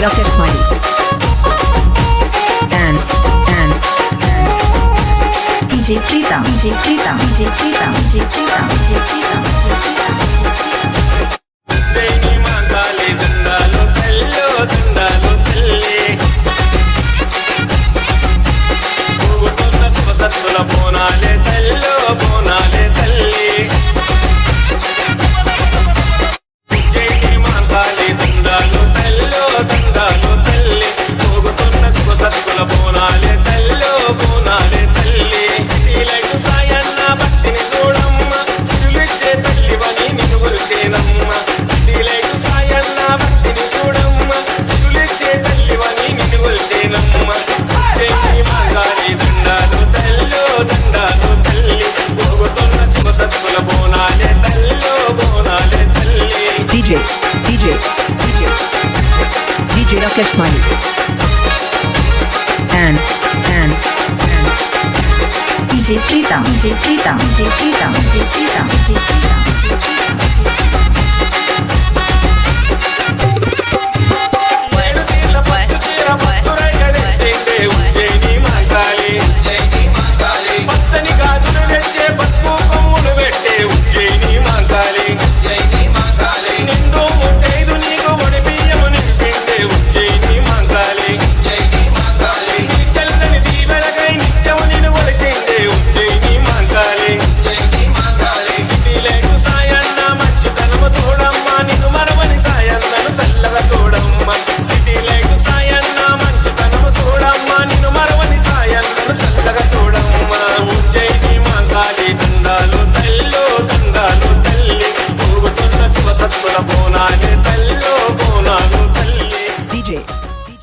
Rocket Smiley and DJ Pritam జైని మాంగాలి దండాలు తల్లో దండాలు తల్లి ఊగుతున్న శివసత్తుల బోనాలే తల్లో బోనాలే తల్లి జైని మాంగాలి దండాలు తల్లో దండాలు తల్లి ఊగుతున్న శివసత్తుల బోనాలే తల్లో బోనాలే తల్లి సిటీలకు సాయన్న భక్తిని చూడమ్మ సిరులిచ్చే తల్లివని నిన్ను కొలిచేనమ్మ సిటీలకు సాయన్న భక్తిని చూడమ్మ సిరులిచ్చే తల్లివని నిన్ను కొలిచేనమ్మ జైని మాంగాలి దండాలు తల్లో దండాలు తల్లి ఊగుతున్న శివసత్తుల బోనాలే తల్లో బోనాలే తల్లి DJ Rocket Smiley and DJ Pritam ఏడుతీర్ల పట్టు చీర మధురైగా తెచ్చిండే ఉజ్జయిని మాంగాలి పచ్చని గాజులు తెచ్చే పసుపు కొమ్ములు పెట్టే ఉజ్జయిని మాంగాలి నిండు ముట్టైదు నీకు ఒడి బియ్యము నింపిండే ఉజ్జయిని మాంగాలి నీ చల్లని దీవెనకై నిత్యము నిన్ను కొలిచిండే ఉజ్జయిని మాంగాలి సిటీలకు సాయన్న మంచితనము చూడమ్మ నిన్ను మరవని సాయన్నను చల్లగా చూడమ్మ సిటీలకు సాయన్న మంచితనము చూడమ్మ నిన్ను మరవని సాయన్నను చల్లగా చూడమ్మ ఉజ్జయిని మాంగాలి దండాలు తల్లో దండాలు తల్లి ఊగుతున్న శివసత్తుల బోనాలే తల్లో బోనాలు